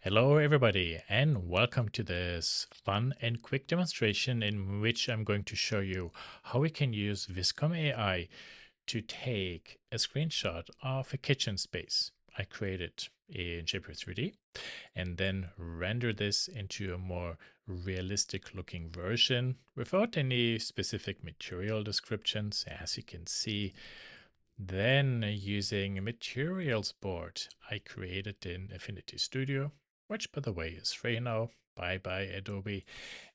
Hello everybody and welcome to this fun and quick demonstration in which I'm going to show you how we can use VizcomAI to take a screenshot of a kitchen space I created in Shaper 3D and then render this into a more realistic looking version without any specific material descriptions, as you can see. Then using a materials board I created in Affinity Studio, which by the way is free now. Bye bye Adobe.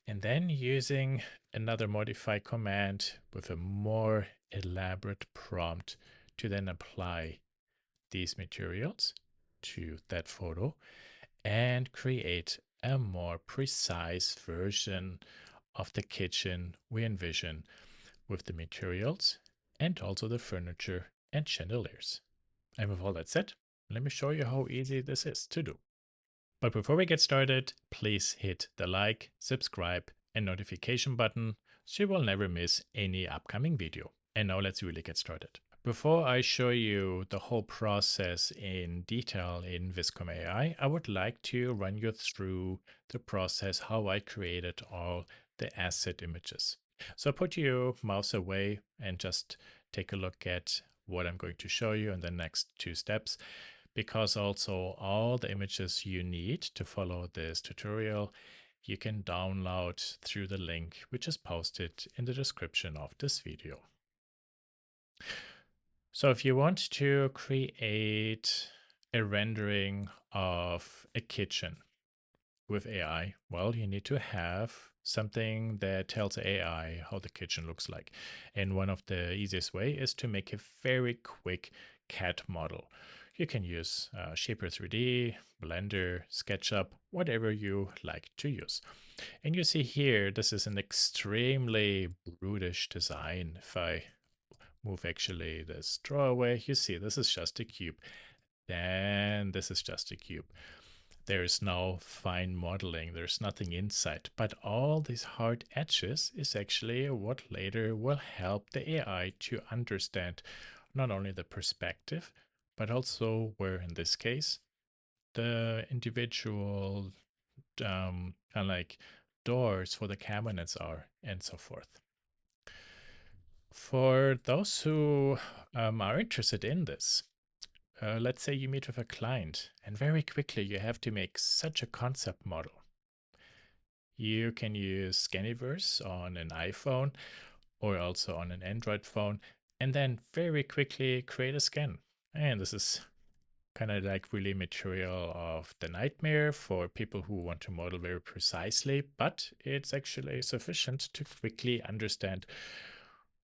And then using another modify command with a more elaborate prompt to then apply these materials to that photo and create a more precise version of the kitchen we envision with the materials and also the furniture and chandeliers. And with all that said, let me show you how easy this is to do. But before we get started, please hit the like, subscribe, and notification button so you will never miss any upcoming video. And now let's really get started. Before I show you the whole process in detail in VizcomAI, I would like to run you through the process how I created all the asset images. So put your mouse away and just take a look at what I'm going to show you in the next two steps, because also all the images you need to follow this tutorial you can download through the link which is posted in the description of this video. So if you want to create a rendering of a kitchen with AI, well, you need to have something that tells AI how the kitchen looks like. And one of the easiest way is to make a very quick CAD model. You can use Shaper 3D, Blender, SketchUp, whatever you like to use. And you see here, this is an extremely brutish design. If I move actually this draw away, you see this is just a cube. Then this is just a cube. There's no fine modeling, there's nothing inside, but all these hard edges is actually what later will help the AI to understand not only the perspective, but also where in this case the individual kind of like doors for the cabinets are and so forth. For those who are interested in this, let's say you meet with a client and very quickly you have to make such a concept model. You can use Scaniverse on an iPhone or also on an Android phone and then very quickly create a scan. And this is kind of like really material of the nightmare for people who want to model very precisely, but it's actually sufficient to quickly understand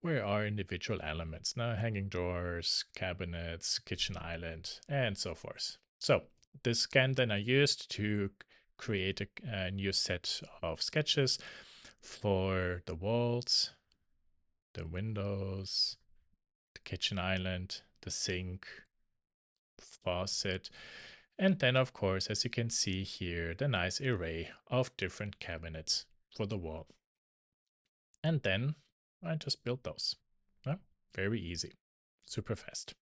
where are individual elements, now hanging drawers, cabinets, kitchen island, and so forth. So this scan then I used to create a new set of sketches for the walls, the windows, the kitchen island, the sink, faucet, and then of course, as you can see here, the nice array of different cabinets for the wall. And then I just built those. Well, very easy, super fast.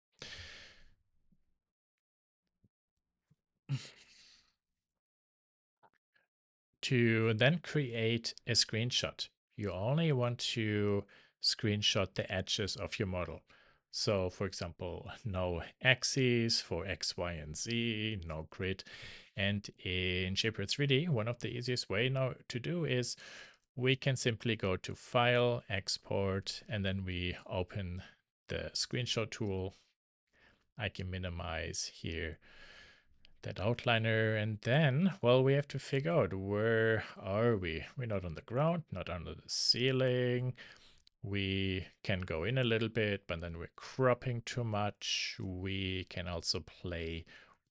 To then create a screenshot, you only want to screenshot the edges of your model. So for example, no axes for X, Y, and Z, no grid. And in Shaper 3D, one of the easiest way now to do is we can simply go to File, Export, and then we open the screenshot tool. I can minimize here that outliner, and then, well, we have to figure out where are we. We're not on the ground, not under the ceiling. We can go in a little bit, but then we're cropping too much. We can also play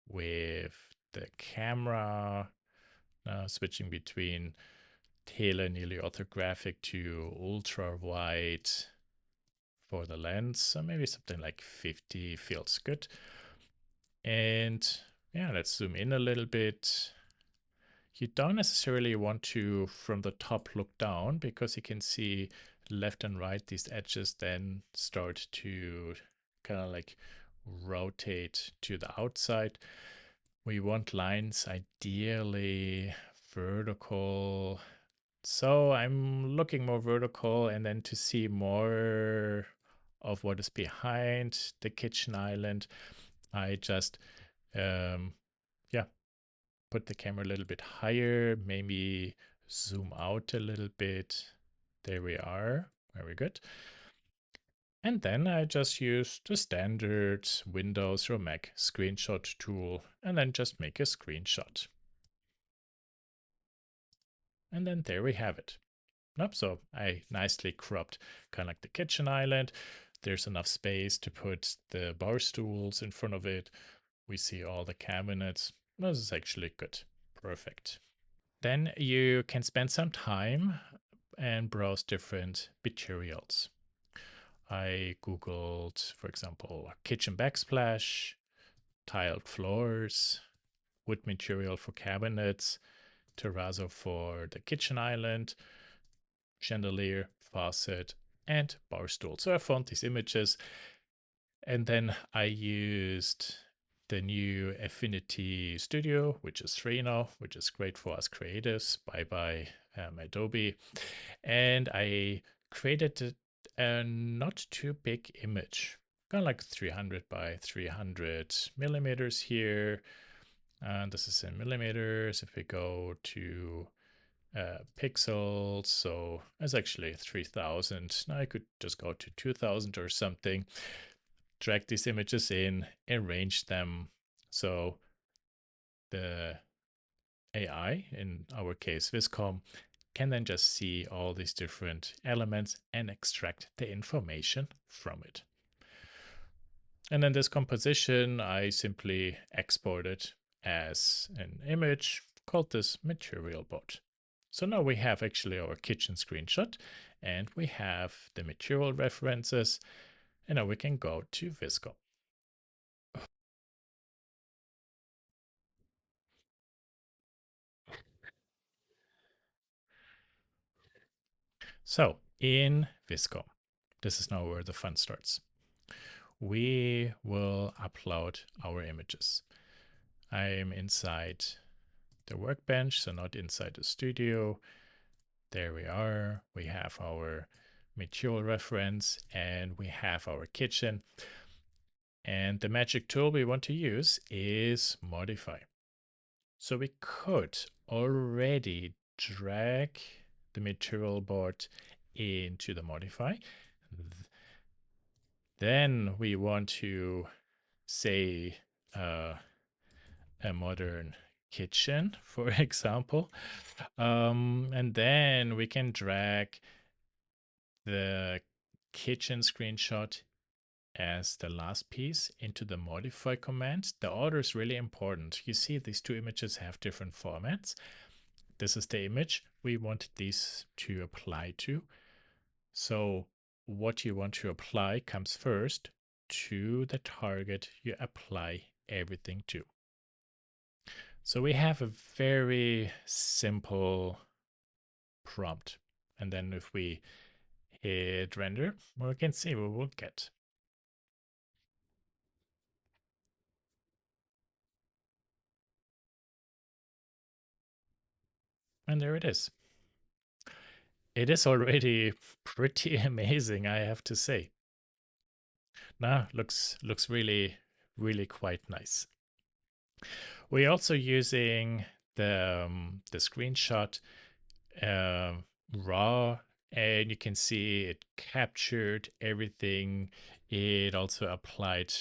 with the camera, switching between tele, nearly orthographic to ultra wide for the lens. So maybe something like 50 feels good. And yeah, let's zoom in a little bit. You don't necessarily want to from the top look down, because you can see left and right these edges then start to kind of like rotate to the outside. We want lines ideally vertical. So I'm looking more vertical and then to see more of what is behind the kitchen island, I just, yeah, put the camera a little bit higher, maybe zoom out a little bit. There we are. Very good. And then I just use the standard Windows or Mac screenshot tool and then just make a screenshot. And then there we have it. Nope, so I nicely cropped kind of like the kitchen island. There's enough space to put the bar stools in front of it. We see all the cabinets. This is actually good. Perfect. Then you can spend some time and browse different materials. I Googled, for example, kitchen backsplash, tiled floors, wood material for cabinets, terrazzo for the kitchen island, chandelier, faucet, and bar stool. So I found these images and then I used the new Affinity Studio, which is free now, which is great for us creatives. Bye bye, Adobe. And I created a not too big image, kind of like 300 by 300 millimeters here. And this is in millimeters. If we go to pixels, so it's actually 3000. Now I could just go to 2000 or something, drag these images in, arrange them. So the AI, in our case Vizcom, can then just see all these different elements and extract the information from it. And then this composition, I simply export it as an image, called this material bot. So now we have actually our kitchen screenshot and we have the material references, and now we can go to Vizcom. So in Vizcom, this is now where the fun starts. We will upload our images. I'm inside the workbench, so not inside the studio. There we are. We have our material reference and we have our kitchen. And the magic tool we want to use is modify. So we could already drag the material board into the modify. Then we want to say a modern kitchen, for example. And then we can drag the kitchen screenshot as the last piece into the modify command. The order is really important. You see these two images have different formats. This is the image we want these to apply to. So what you want to apply comes first to the target you apply everything to. So we have a very simple prompt. And then if we hit render, we can see what we'll get. And there it is. It is already pretty amazing, I have to say. Now looks really quite nice. We're also using the screenshot raw, and you can see it captured everything. It also applied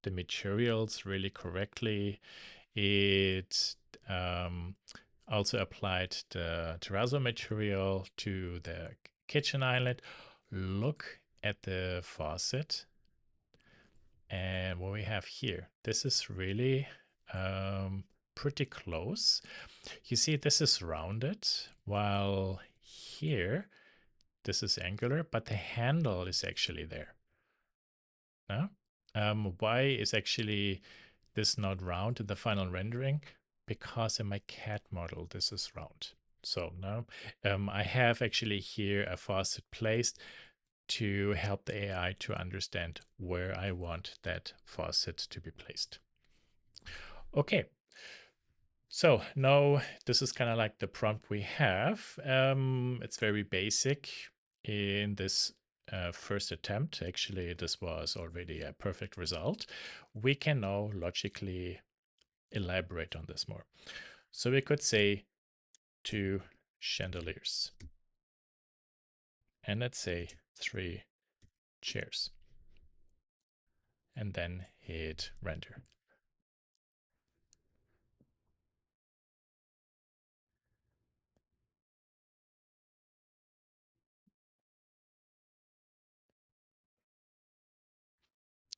the materials really correctly. It also applied the terrazzo material to the kitchen island. Look at the faucet and what we have here. This is really pretty close. You see, this is rounded, while here, this is angular, but the handle is actually there. No? Why is actually this not round in the final rendering? Because in my CAD model, this is round. So now I have actually here a faucet placed to help the AI to understand where I want that faucet to be placed. Okay, So now this is kind of like the prompt we have. It's very basic in this first attempt. Actually, this was already a perfect result. We can now logically elaborate on this more. So we could say two chandeliers, and let's say three chairs, and then hit render.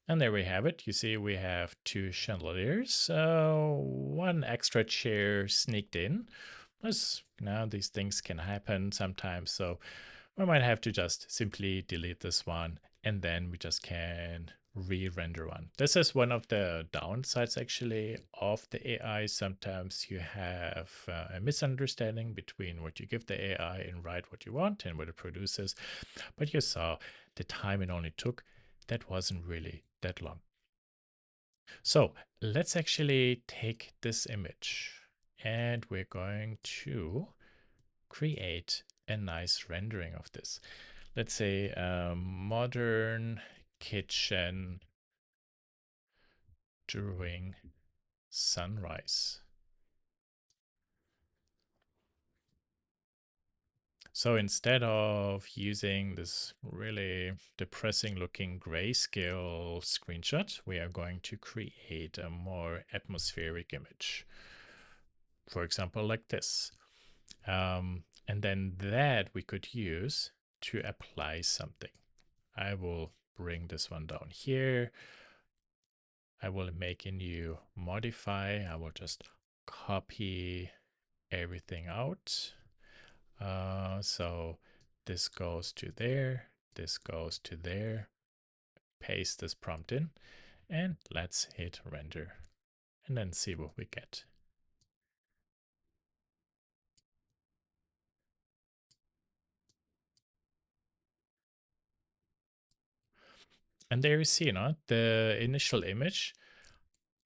And there we have it. You see, we have two chandeliers, one extra chair sneaked in. Plus, now these things can happen sometimes, so we might have to just simply delete this one, and then we just can re-render one. This is one of the downsides actually of the AI. Sometimes you have a misunderstanding between what you give the AI and write what you want and what it produces. But you saw the time it only took, that wasn't really that long. So let's actually take this image and we're going to create a nice rendering of this. Let's say a modern kitchen during sunrise. So instead of using this really depressing looking grayscale screenshot, we are going to create a more atmospheric image. For example, like this. And then that we could use to apply something. I will bring this one down here. I will make a new modify. I will just copy everything out. So this goes to there, this goes to there, paste this prompt in, and let's hit render and then see what we get. And there you see, the initial image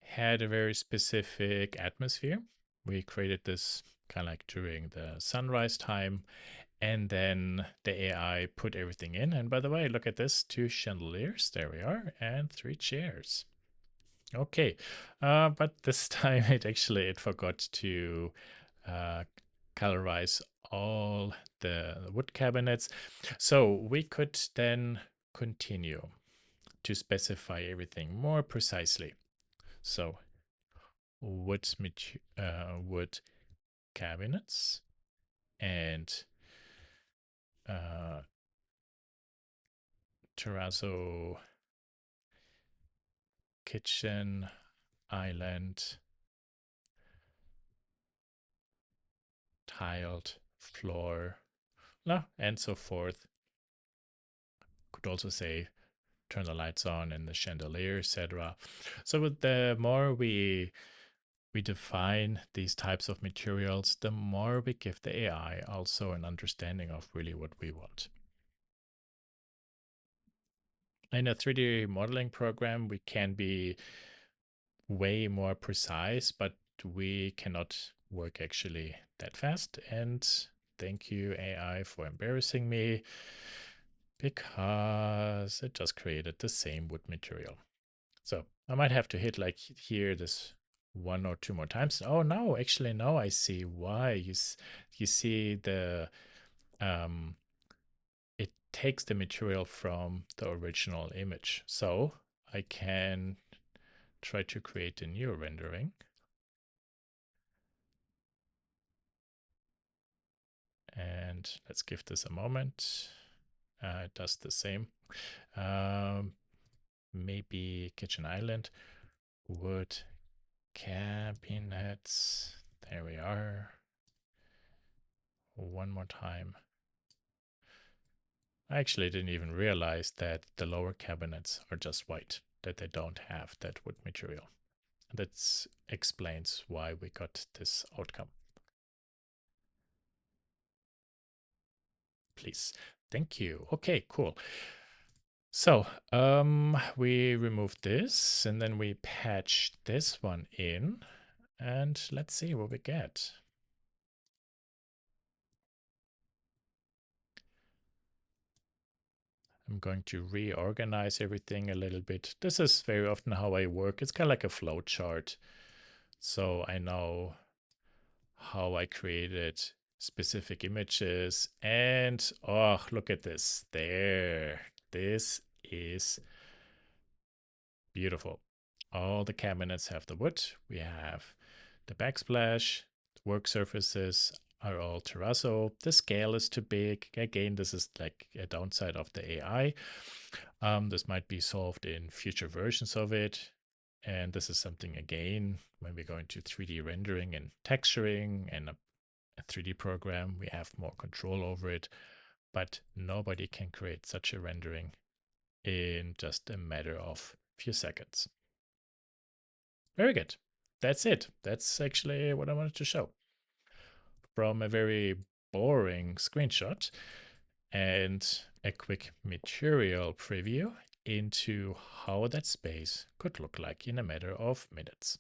had a very specific atmosphere. We created this kind of like during the sunrise time, and then the AI put everything in. And by the way, look at this, two chandeliers, there we are, and three chairs. Okay, but this time it forgot to uh, colorize all the wood cabinets. So we could then continue to specify everything more precisely. So wood cabinets and uh, terrazzo kitchen island tiled floor, no, and so forth. Could also say turn the lights on and the chandelier, etc. So with the more we define these types of materials, the more we give the AI also an understanding of really what we want. In a 3D modeling program, we can be way more precise, but we cannot work actually that fast. And thank you, AI, for embarrassing me because it just created the same wood material. So I might have to hit like here this one or two more times. Oh no, actually no, I see why. You see the it takes the material from the original image. So I can try to create a new rendering. And let's give this a moment. It does the same. Um, maybe kitchen island, wood cabinets. There we are. One more time. I actually didn't even realize that the lower cabinets are just white, that they don't have that wood material. That explains why we got this outcome. Please. Thank you. Okay, cool. So we removed this and then we patched this one in. And let's see what we get. I'm going to reorganize everything a little bit. This is very often how I work. It's kind of like a flow chart. So I know how I created specific images. And oh, look at this. There. This is beautiful. All the cabinets have the wood. We have the backsplash. The work surfaces are all terrazzo. The scale is too big. Again, this is like a downside of the AI. This might be solved in future versions of it. And this is something, again, when we go into 3D rendering and texturing and a 3D program, we have more control over it. But nobody can create such a rendering in just a matter of few seconds. Very good. That's it. That's actually what I wanted to show. From a very boring screenshot and a quick material preview into how that space could look like in a matter of minutes.